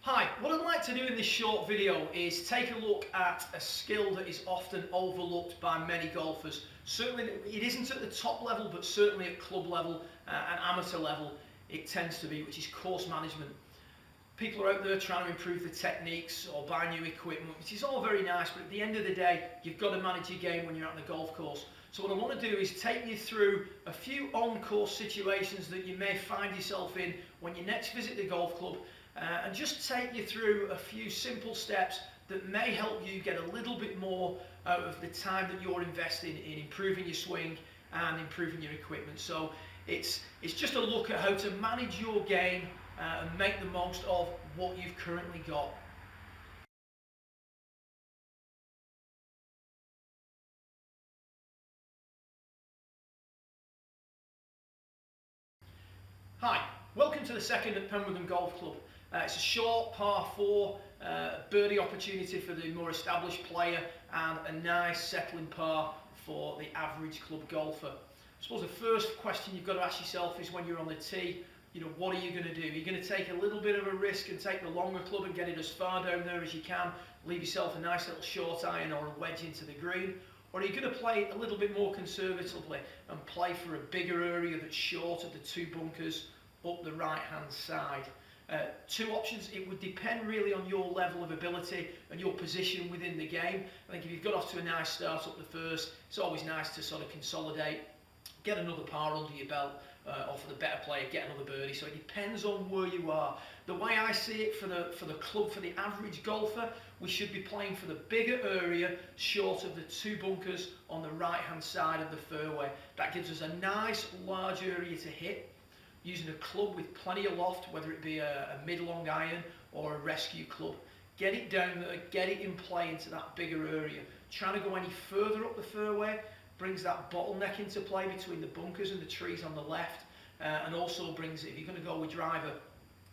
Hi, what I'd like to do in this short video is take a look at a skill that is often overlooked by many golfers. Certainly it isn't at the top level, but certainly at club level and amateur level it tends to be, which is course management. People are out there trying to improve the techniques or buy new equipment, which is all very nice, but at the end of the day you've got to manage your game when you're out on the golf course. So what I want to do is take you through a few on-course situations that you may find yourself in when you next visit the golf club, and just take you through a few simple steps that may help you get a little bit more out of the time that you're investing in improving your swing and improving your equipment. So it's just a look at how to manage your game and make the most of what you've currently got. Hi, welcome to the second at Penwortham Golf Club. It's a short par 4 birdie opportunity for the more established player and a nice settling par for the average club golfer. I suppose the first question you've got to ask yourself is when you're on the tee, what are you going to do? You're going to take a little bit of a risk and take the longer club and get it as far down there as you can, leave yourself a nice little short iron or a wedge into the green? Or are you going to play it a little bit more conservatively and play for a bigger area that's short of the 2 bunkers up the right hand side? Two options. It would depend really on your level of ability and your position within the game. I think if you've got off to a nice start up the first, it's always nice to sort of consolidate, get another par under your belt, or for the better player, get another birdie. So it depends on where you are. The way I see it for the club, for the average golfer, we should be playing for the bigger area short of the 2 bunkers on the right hand side of the fairway. That gives us a nice large area to hit, using a club with plenty of loft, whether it be a mid-long iron or a rescue club. Get it down there, get it in play into that bigger area. Trying to go any further up the fairway brings that bottleneck into play between the bunkers and the trees on the left, and also brings, if you're going to go with driver,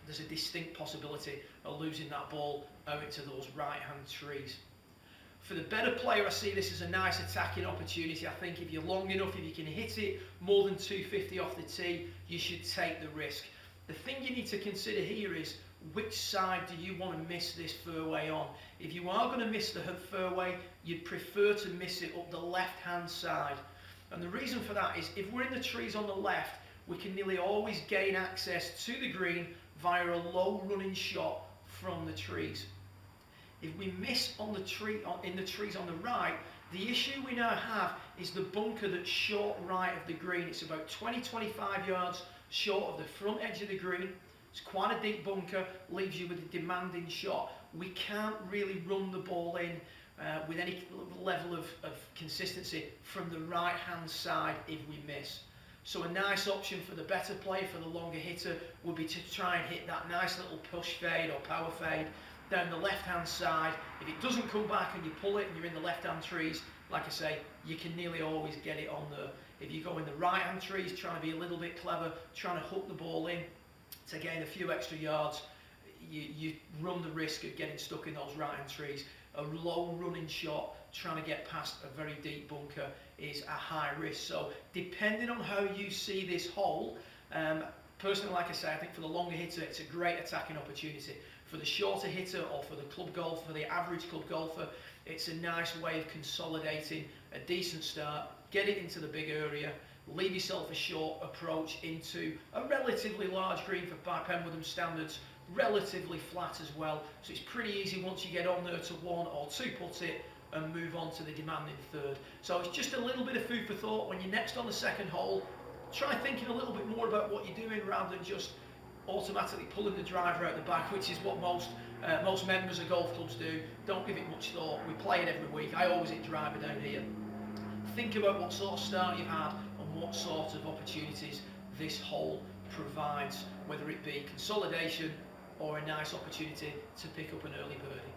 there's a distinct possibility of losing that ball out into those right-hand trees. For the better player, I see this as a nice attacking opportunity. I think if you're long enough, if you can hit it more than 250 off the tee, you should take the risk. The thing you need to consider here is which side do you want to miss this fairway on. If you are going to miss the fairway, you'd prefer to miss it up the left-hand side. And the reason for that is if we're in the trees on the left, we can nearly always gain access to the green via a low running shot from the trees. If we miss on the in the trees on the right, the issue we now have is the bunker that's short right of the green. It's about 20-25 yards short of the front edge of the green. It's quite a deep bunker, leaves you with a demanding shot. We can't really run the ball in with any level of consistency from the right hand side if we miss. So a nice option for the better player, for the longer hitter, would be to try and hit that nice little push fade or power fade down the left hand side. If it doesn't come back and you pull it and you're in the left hand trees, like I say, you can nearly always get it on there. If you go in the right hand trees, trying to be a little bit clever, trying to hook the ball in to gain a few extra yards, you run the risk of getting stuck in those right hand trees. A low running shot trying to get past a very deep bunker is a high risk. So depending on how you see this hole, personally, like I say, I think for the longer hitter it's a great attacking opportunity. For the shorter hitter or for the club golfer, for the average club golfer, it's a nice way of consolidating a decent start, get it into the big area, leave yourself a short approach into a relatively large green for Penwortham standards, relatively flat as well. So it's pretty easy once you get on there to 1 or 2 putt it and move on to the demanding third. So it's just a little bit of food for thought. When you're next on the second hole, try thinking a little bit more about what you're doing rather than just automatically pulling the driver out the back, which is what most members of golf clubs do. Don't give it much thought. We play it every week. I always hit driver down here. Think about what sort of start you've had and what sort of opportunities this hole provides, whether it be consolidation or a nice opportunity to pick up an early birdie.